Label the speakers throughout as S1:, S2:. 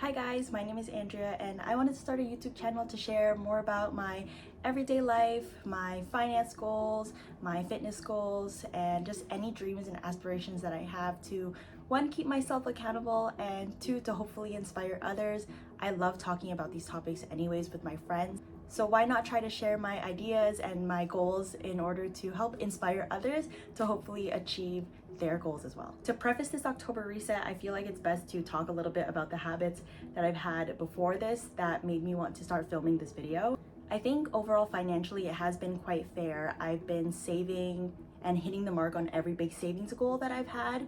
S1: Hi guys, my name is Andrea and I wanted to start a YouTube channel to share more about my everyday life, my finance goals, my fitness goals, and just any dreams and aspirations that I have to, one, keep myself accountable, and two, to hopefully inspire others. I love talking about these topics anyways with my friends. So why not try to share my ideas and my goals in order to help inspire others to hopefully achieve their goals as well. To preface this October reset, I feel like it's best to talk a little bit about the habits that I've had before this that made me want to start filming this video. I think overall financially it has been quite fair. I've been saving and hitting the mark on every big savings goal that I've had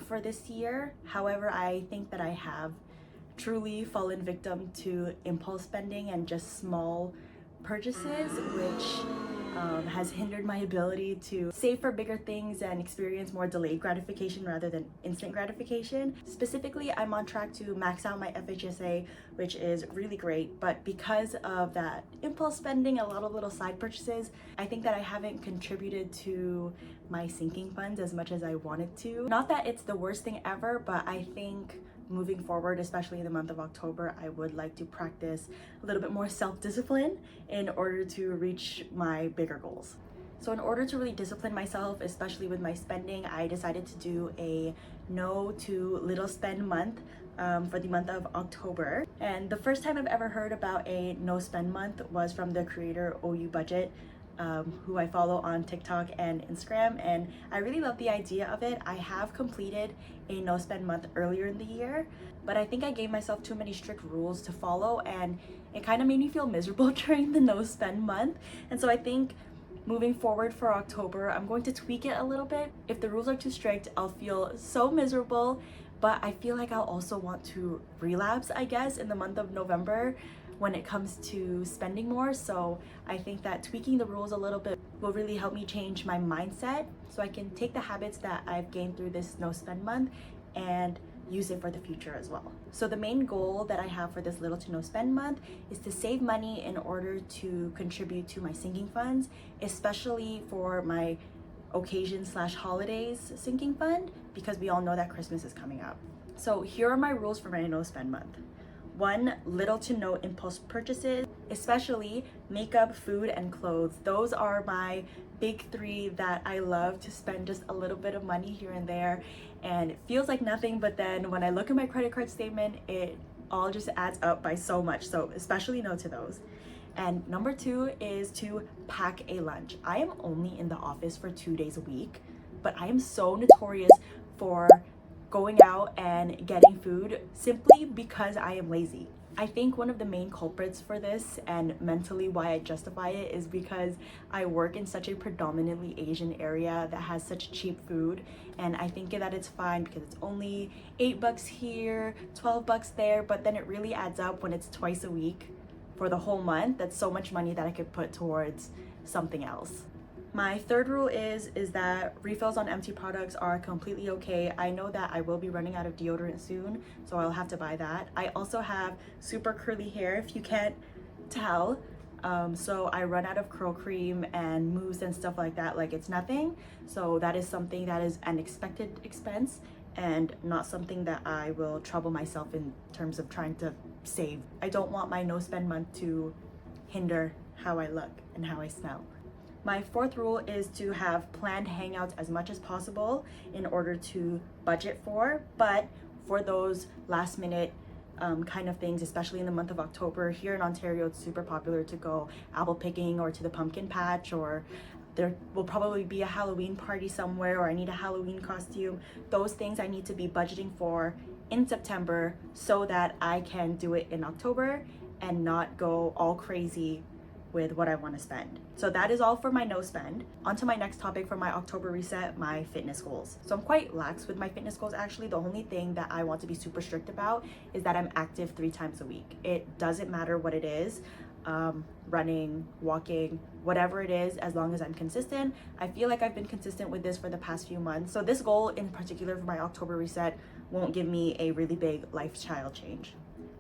S1: for this year. However, I think that I have truly fallen victim to impulse spending and just small purchases, which has hindered my ability to save for bigger things and experience more delayed gratification rather than instant gratification. Specifically, I'm on track to max out my FHSA, which is really great, but because of that impulse spending, a lot of little side purchases, I think that I haven't contributed to my sinking funds as much as I wanted to. Not that it's the worst thing ever, but I think moving forward, especially in the month of October, I would like to practice a little bit more self-discipline in order to reach my bigger goals. So in order to really discipline myself, especially with my spending, I decided to do a no to little spend month for the month of October. And the first time I've ever heard about a no spend month was from the creator OU Budget, who I follow on TikTok and Instagram, and I really love the idea of it. I have completed a no spend month earlier in the year, but I think I gave myself too many strict rules to follow, and it kind of made me feel miserable during the no spend month. And so I think moving forward for October, I'm going to tweak it a little bit. If the rules are too strict, I'll feel so miserable, but I feel like I'll also want to relapse, I guess, in the month of November when it comes to spending more. So I think that tweaking the rules a little bit will really help me change my mindset so I can take the habits that I've gained through this no spend month and use it for the future as well. So the main goal that I have for this little to no spend month is to save money in order to contribute to my sinking funds, especially for my occasion/holidays sinking fund, because we all know that Christmas is coming up. So here are my rules for my no spend month. 1, little to no impulse purchases, especially makeup, food, and clothes. Those are my big 3 that I love to spend just a little bit of money here and there, and it feels like nothing, but then when I look at my credit card statement, it all just adds up by so much. So especially no to those. And number 2 is to pack a lunch. I am only in the office for 2 days a week, but I am so notorious for going out and getting food simply because I am lazy. I think one of the main culprits for this, and mentally why I justify it, is because I work in such a predominantly Asian area that has such cheap food, and I think that it's fine because it's only $8 here, $12 there, but then it really adds up when it's twice a week for the whole month. That's so much money that I could put towards something else. My 3rd rule is that refills on empty products are completely okay. I know that I will be running out of deodorant soon, so I'll have to buy that. I also have super curly hair, if you can't tell. So I run out of curl cream and mousse and stuff like that like it's nothing. So that is something that is an expected expense and not something that I will trouble myself in terms of trying to save. I don't want my no spend month to hinder how I look and how I smell. My 4th rule is to have planned hangouts as much as possible in order to budget for, but for those last minute kind of things, especially in the month of October, here in Ontario, it's super popular to go apple picking or to the pumpkin patch, or there will probably be a Halloween party somewhere, or I need a Halloween costume. Those things I need to be budgeting for in September so that I can do it in October and not go all crazy with what I want to spend. So that is all for my no spend. On to my next topic for my October reset, my fitness goals. So I'm quite lax with my fitness goals actually. The only thing that I want to be super strict about is that I'm active 3 times a week. It doesn't matter what it is, running, walking, whatever it is, as long as I'm consistent. I feel like I've been consistent with this for the past few months. So this goal in particular for my October reset won't give me a really big lifestyle change.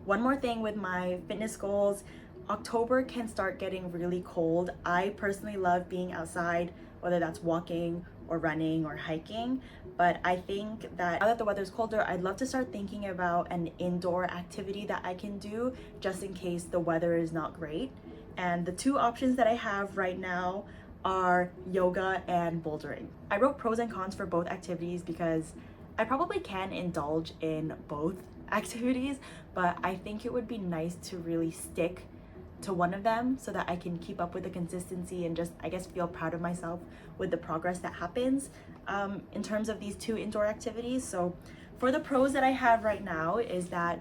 S1: One more thing with my fitness goals, October can start getting really cold. I personally love being outside, whether that's walking or running or hiking. But I think that now that the weather's colder, I'd love to start thinking about an indoor activity that I can do just in case the weather is not great. And the two options that I have right now are yoga and bouldering. I wrote pros and cons for both activities because I probably can indulge in both activities, but I think it would be nice to really stick to one of them so that I can keep up with the consistency and just, I guess, feel proud of myself with the progress that happens in terms of these two indoor activities. So for the pros that I have right now is that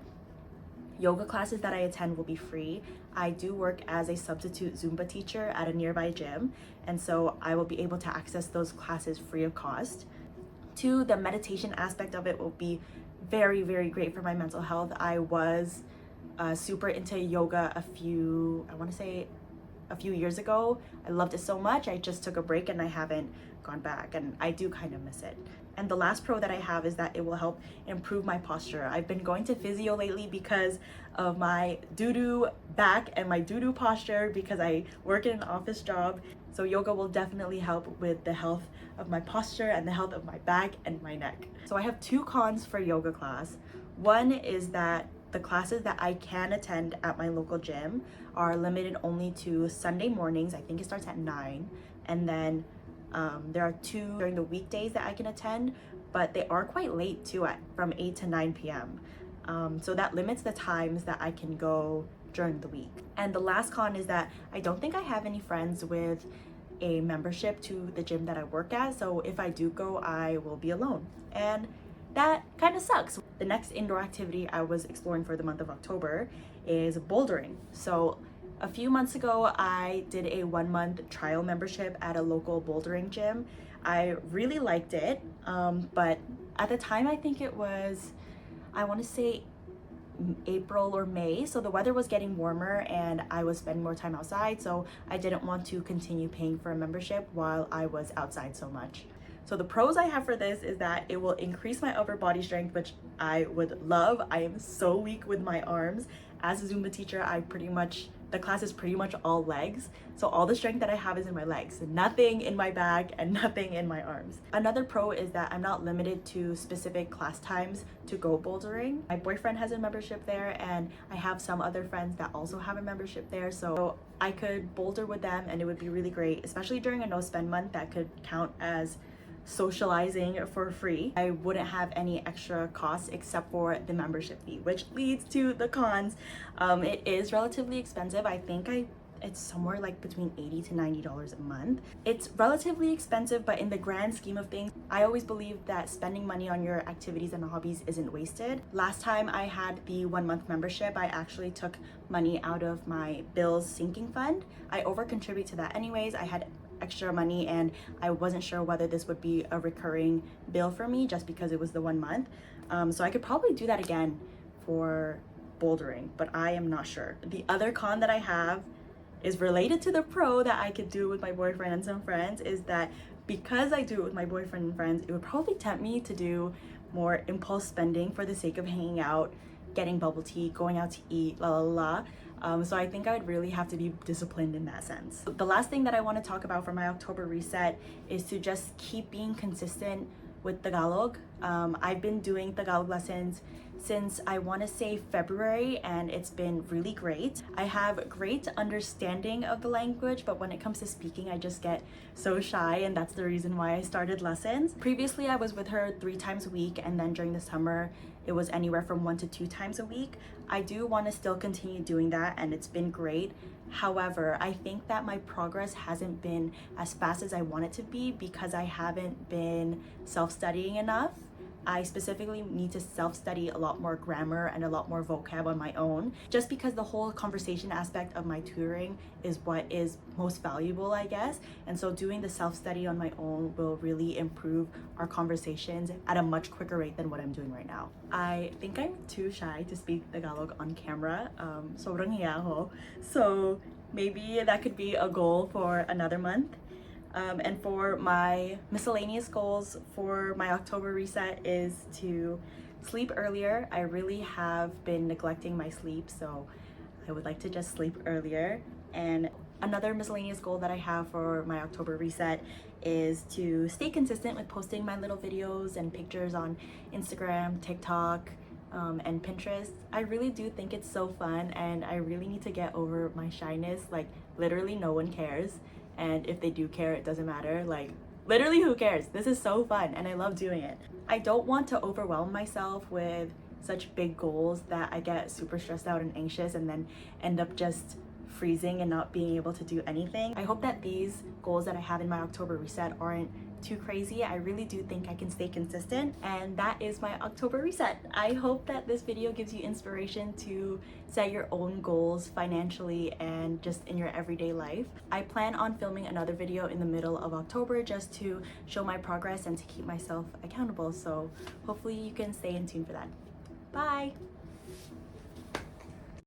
S1: yoga classes that I attend will be free. I do work as a substitute Zumba teacher at a nearby gym, and so I will be able to access those classes free of cost. Two, the meditation aspect of it will be very, very great for my mental health. I was super into yoga a few years ago. I loved it so much. I just took a break and I haven't gone back, and I do kind of miss it. And the last pro that I have is that it will help improve my posture. I've been going to physio lately because of my doo-doo back and my doo-doo posture because I work in an office job. So yoga will definitely help with the health of my posture and the health of my back and my neck. So I have two cons for yoga class. One is that the classes that I can attend at my local gym are limited only to Sunday mornings. I think it starts at 9. And then there are two during the weekdays that I can attend, but they are quite late too, from 8 to 9 p.m. So that limits the times that I can go during the week. And the last con is that I don't think I have any friends with a membership to the gym that I work at. So if I do go, I will be alone. And that kind of sucks. The next indoor activity I was exploring for the month of October is bouldering. So a few months ago, I did a 1-month trial membership at a local bouldering gym. I really liked it, but at the time, I think it was, I want to say April or May, so the weather was getting warmer and I was spending more time outside, so I didn't want to continue paying for a membership while I was outside so much. So the pros I have for this is that it will increase my upper body strength, which I would love. I am so weak with my arms. As a Zumba teacher, the class is pretty much all legs. So all the strength that I have is in my legs, nothing in my back and nothing in my arms. Another pro is that I'm not limited to specific class times to go bouldering. My boyfriend has a membership there and I have some other friends that also have a membership there. So I could boulder with them and it would be really great, especially during a no spend month. That could count as socializing for free. I wouldn't have any extra costs except for the membership fee, which leads to the cons. It is relatively expensive. I think it's somewhere like between $80 to $90 a month. It's relatively expensive, but in the grand scheme of things, I always believe that spending money on your activities and hobbies isn't wasted. Last time I had the 1-month membership, I actually took money out of my bills sinking fund. I over contribute to that anyways. I had extra money and I wasn't sure whether this would be a recurring bill for me just because it was the 1 month. So I could probably do that again for bouldering, but I am not sure. The other con that I have is related to the pro that I could do with my boyfriend and some friends, is that because I do it with my boyfriend and friends, it would probably tempt me to do more impulse spending for the sake of hanging out, getting bubble tea, going out to eat, la la la. So I think I would really have to be disciplined in that sense. The last thing that I want to talk about for my October reset is to just keep being consistent with Tagalog. I've been doing Tagalog lessons since I want to say February, and it's been really great. I have great understanding of the language, but when it comes to speaking, I just get so shy, and that's the reason why I started lessons. Previously, I was with her 3 times a week, and then during the summer, it was anywhere from 1 to 2 times a week. I do want to still continue doing that, and it's been great. However, I think that my progress hasn't been as fast as I want it to be because I haven't been self-studying enough. I specifically need to self-study a lot more grammar and a lot more vocab on my own, just because the whole conversation aspect of my tutoring is what is most valuable, I guess. And so doing the self-study on my own will really improve our conversations at a much quicker rate than what I'm doing right now. I think I'm too shy to speak Tagalog on camera. Sobrang hiya ako. So maybe that could be a goal for another month. And for my miscellaneous goals for my October reset is to sleep earlier. I really have been neglecting my sleep, so I would like to just sleep earlier and Another miscellaneous goal that I have for my October reset is to stay consistent with posting my little videos and pictures on Instagram, TikTok, and Pinterest. I really do think it's so fun, and I really need to get over my shyness. Like, literally no one cares, and if they do care, it doesn't matter. Like, literally who cares? This is so fun and I love doing it. I don't want to overwhelm myself with such big goals that I get super stressed out and anxious and then end up just freezing and not being able to do anything. I hope that these goals that I have in my October reset aren't too crazy. I really do think I can stay consistent, and that is my October reset. I hope that this video gives you inspiration to set your own goals financially and just in your everyday life. I plan on filming another video in the middle of October just to show my progress and to keep myself accountable, so hopefully you can stay in tune for that. Bye!